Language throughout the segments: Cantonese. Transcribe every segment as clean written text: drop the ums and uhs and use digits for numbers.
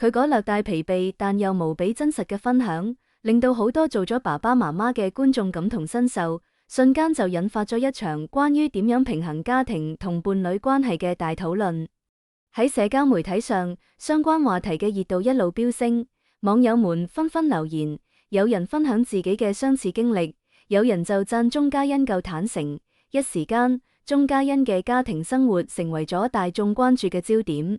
佢嗰略帶疲憊但又無比真實嘅分享，令到好多做咗爸爸媽媽嘅觀眾感同身受，瞬間就引發咗一場關於點樣平衡家庭同伴侶關係嘅大討論。喺社交媒體上，相關話題嘅熱度一路飆升，網友們紛紛留言，有人分享自己嘅相似經歷，有人就讚鐘嘉欣夠坦誠。一時間，鐘嘉欣嘅家庭生活成為咗大眾關注嘅焦點。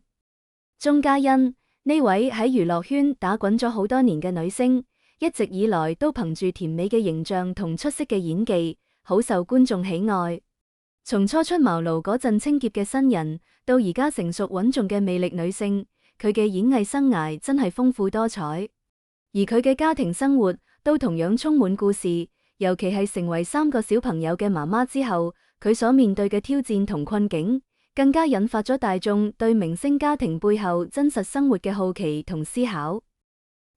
鐘嘉欣呢位喺娛樂圈打滾咗好多年嘅女星，一直以來都憑住甜美嘅形象同出色嘅演技，好受觀眾喜愛。從初出茅廬嗰陣清潔嘅新人，到而家成熟穩重嘅魅力女性，佢嘅演藝生涯真係豐富多彩。而佢嘅家庭生活都同樣充滿故事，尤其係成為3個小朋友嘅媽媽之後，佢所面對嘅挑戰同困境，更加引發咗大眾對明星家庭背後真實生活嘅好奇同思考。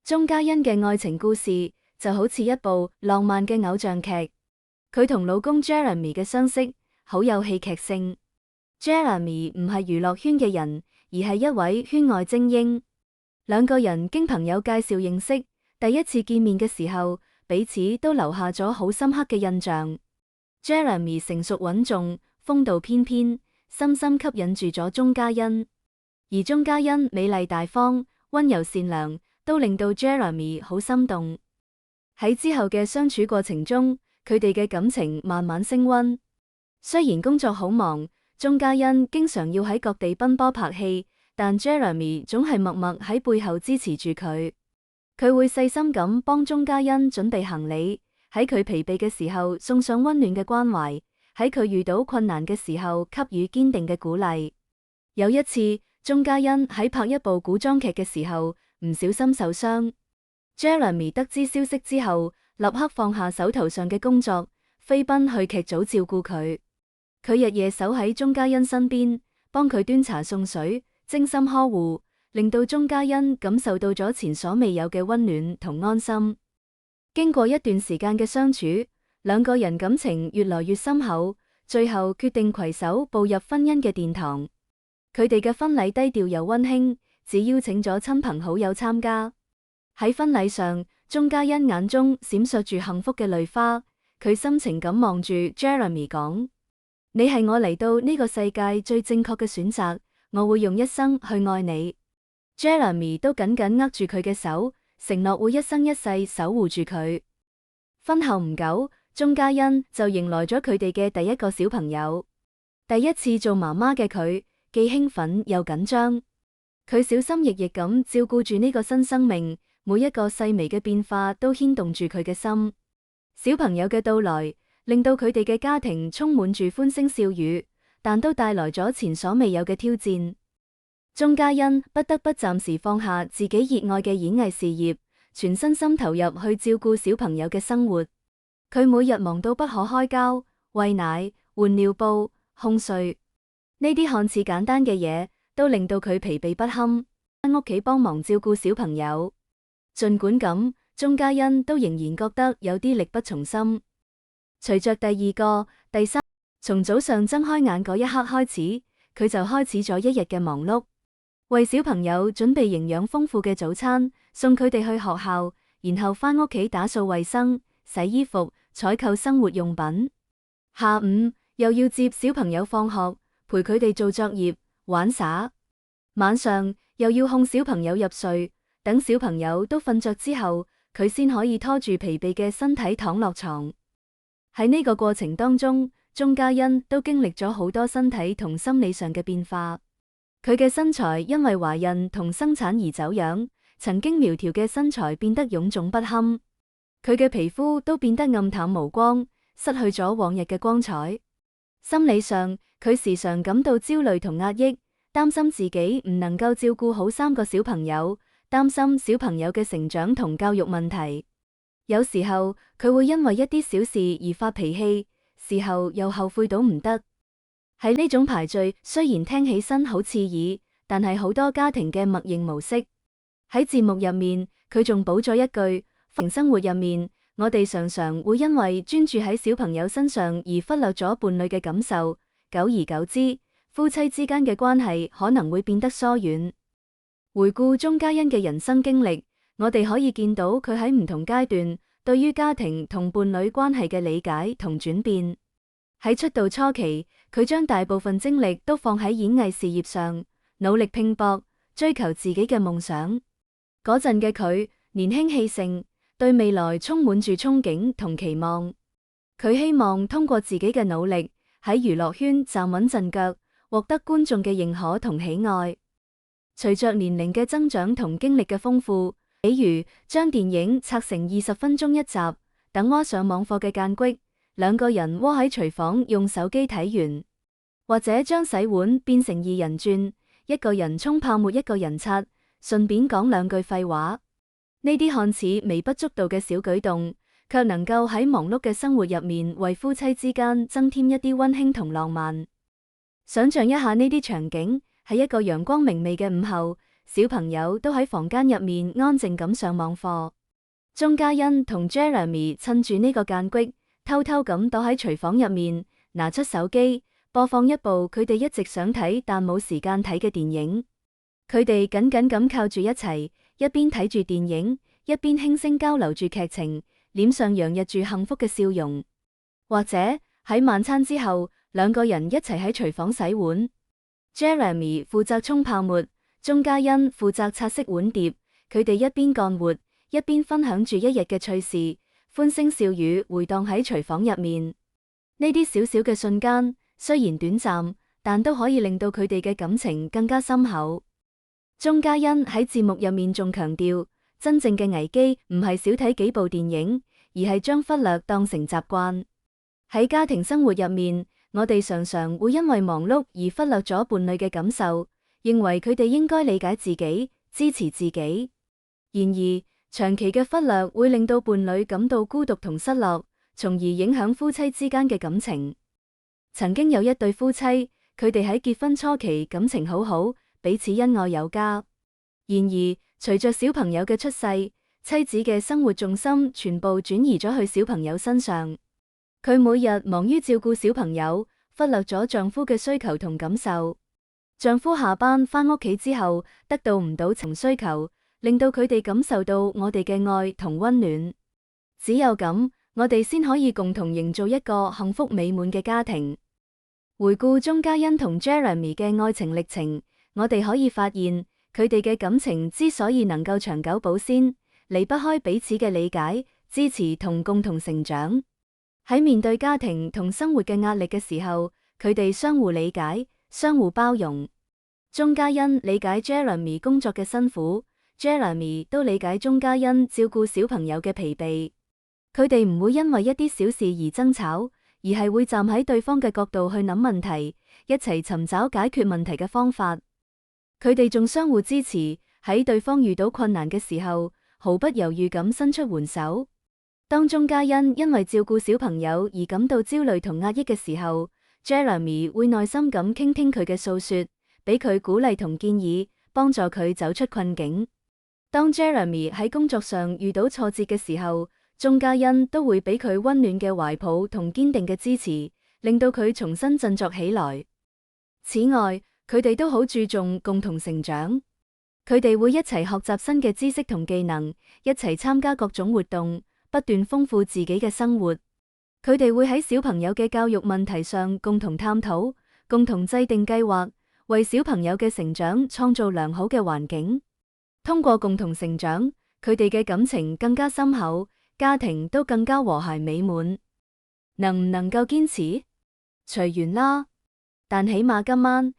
鐘嘉欣嘅愛情故事就好似一部浪漫嘅偶像劇，佢同老公 Jeremy 嘅相識好有戲劇性。Jeremy 唔係娛樂圈嘅人，而係一位圈外精英。兩個人經朋友介紹認識，第一次見面嘅時候，彼此都留下咗好深刻嘅印象。Jeremy 成熟穩重，風度翩翩，深深吸引住咗鐘嘉欣。而鐘嘉欣美麗大方，溫柔善良，都令到 Jeremy 好心動。喺之後嘅相處過程中，佢哋嘅感情慢慢升溫。雖然工作好忙，鐘嘉欣經常要喺各地奔波拍戲，但 Jeremy 總係默默喺背後支持住佢。佢會細心咁幫鐘嘉欣準備行李，喺佢疲憊嘅時候送上溫暖嘅關懷，喺佢遇到困難嘅時候給予堅定嘅鼓勵。有一次，鐘嘉欣喺拍一部古裝劇嘅時候唔小心受傷， Jeremy 得知消息之後，立刻放下手頭上嘅工作，飛奔去劇組照顧佢。佢日夜守喺鐘嘉欣身邊，幫佢端茶送水，精心呵護，令到鐘嘉欣感受到咗前所未有嘅溫暖同安心。經過一段時間嘅相處，兩個人感情越來越深厚，最後決定攜手步入婚姻嘅殿堂。佢哋嘅婚禮低調又溫馨，只邀請咗親朋好友參加。喺婚禮上，鐘嘉欣眼中閃爍住幸福嘅淚花，佢深情咁望住 Jeremy 講：你係我嚟到呢個世界最正確嘅選擇，我會用一生去愛你。Jeremy 都緊緊握住佢嘅手，承諾會一生一世守護住佢。婚後唔久，鐘嘉欣就迎來咗佢哋嘅第一個小朋友。第一次做媽媽嘅佢，既興奮又緊張。佢小心翼翼咁照顧住呢個新生命，每一個細微嘅變化都牽動住佢嘅心。小朋友嘅到來，令到佢哋嘅家庭充滿住歡聲笑語，但都帶來咗前所未有嘅挑戰。鐘嘉欣不得不暫時放下自己熱愛嘅演藝事業，全身心投入去照顧小朋友嘅生活。佢每日忙到不可開交，餵奶、換尿布、哄睡，呢啲看似簡單嘅嘢，都令到佢疲憊不堪。喺屋企幫忙照顧小朋友，盡管咁，鐘嘉欣都仍然覺得有啲力不從心。隨着第2個、第3，從早上睜開眼嗰一刻開始，佢就開始咗一日嘅忙碌，為小朋友準備營養豐富嘅早餐，送佢哋去學校，然後返屋企打掃衛生、洗衣服、採購生活用品。下午又要接小朋友放學，陪佢哋做作業、玩耍。晚上又要哄小朋友入睡，等小朋友都瞓着之後，佢先可以拖住疲憊嘅身體躺落床。喺呢個過程當中，鐘嘉欣都經歷咗好多身體同心理上嘅變化。佢嘅身材因為懷孕同生產而走樣，曾經苗條嘅身材變得臃腫不堪。佢嘅皮膚都變得暗淡無光，失去咗往日嘅光彩。心理上，佢時常感到焦慮同壓抑，擔心自己唔能夠照顧好3個小朋友，擔心小朋友嘅成長同教育問題。有時候佢會因為一啲小事而發脾氣，事後又後悔到唔得。喺呢種排序雖然聽起身好刺耳，但係好多家庭嘅默認模式。喺節目入面，佢仲補咗一句：生活入面，我哋常常會因為專注喺小朋友身上而忽略咗伴侶嘅感受，久而久之，夫妻之間嘅關係可能會變得疏遠。回顧鐘嘉欣嘅人生經歷，我哋可以見到佢喺唔同階段對於家庭同伴侶關係嘅理解同轉變。喺出道初期，佢將大部分精力都放喺演藝事業上，努力拼搏，追求自己嘅夢想。嗰陣嘅佢年輕氣盛，對未來充滿住憧憬同期望。佢希望通過自己嘅努力喺娛樂圈站穩陣腳，獲得觀眾嘅認可同喜愛。隨着年齡嘅增長同經歷嘅豐富，比如將電影拆成20分鐘一集，等窩上網課嘅間隙，兩個人窩喺廚房用手機睇完，或者將洗碗變成二人轉，一個人沖泡沫，一個人擦，順便講兩句廢話。呢啲看似微不足道嘅小舉動，卻能夠喺忙碌嘅生活入面為夫妻之間增添一啲溫馨同浪漫。想象一下呢啲場景，喺一個陽光明媚嘅午後，小朋友都喺房間入面安靜咁上網課。鐘嘉欣同 Jeremy 趁住呢個間隙，偷偷咁躲喺廚房入面，拿出手機播放一部佢哋一直想睇但冇時間睇嘅電影。佢哋緊緊咁靠住一齊，一邊睇住電影，一邊輕聲交流住劇情，臉上洋溢住幸福嘅笑容。或者喺晚餐之後，兩個人一齊喺廚房洗碗。Jeremy 負責沖泡沫，鐘嘉欣負責擦拭碗碟。佢哋一邊幹活，一邊分享住一日嘅趣事，歡聲笑語回蕩喺廚房入面。呢啲小小嘅瞬間，雖然短暫，但都可以令到佢哋嘅感情更加深厚。鐘嘉欣喺節目入面仲強調，真正嘅危機唔係少睇幾部電影，而係將忽略當成習慣。喺家庭生活入面，我哋常常會因為忙碌而忽略咗伴侶嘅感受，認為佢哋應該理解自己，支持自己。然而，長期嘅忽略會令到伴侶感到孤獨同失落，從而影響夫妻之間嘅感情。曾經有一對夫妻，佢哋喺結婚初期感情好好，彼此恩愛有加。然而，隨着小朋友嘅出世，妻子嘅生活重心全部轉移咗去小朋友身上。佢每日忙於照顧小朋友，忽略咗丈夫嘅需求同感受。丈夫下班返屋企之後，得到唔到情需求，令到佢哋感受到我哋嘅愛同溫暖。只有咁，我哋先可以共同營造一個幸福美滿嘅家庭。回顧鐘嘉欣同 Jeremy 嘅愛情歷程，我哋可以發現，佢哋嘅感情之所以能夠長久保鮮，離不開彼此嘅理解、支持同共同成長。喺面對家庭同生活嘅壓力嘅時候，佢哋相互理解、相互包容。鐘嘉欣理解 Jeremy 工作嘅辛苦，Jeremy 都理解鐘嘉欣照顧小朋友嘅疲憊。佢哋唔會因為一啲小事而爭吵，而係會站喺對方嘅角度去諗問題，一齊尋找解決問題嘅方法。佢哋仲相互支持，喺對方遇到困難嘅時候，毫不猶豫咁伸出援手。當鐘嘉欣因為照顧小朋友而感到焦慮同壓抑嘅時候，Jeremy 會耐心咁傾聽佢嘅訴說，俾佢鼓勵同建議，幫助佢走出困境。當 Jeremy 喺工作上遇到挫折嘅時候，鐘嘉欣都會俾佢溫暖嘅懷抱同堅定嘅支持，令到佢重新振作起來。此外，佢哋都好注重共同成長，佢哋會一齊學習新嘅知識同技能，一齊參加各種活動，不斷豐富自己嘅生活。佢哋會喺小朋友嘅教育問題上共同探討，共同制定計劃，為小朋友嘅成長創造良好嘅環境。通過共同成長，佢哋嘅感情更加深厚，家庭都更加和諧美滿。能唔能夠堅持？隨緣啦。但起碼今晚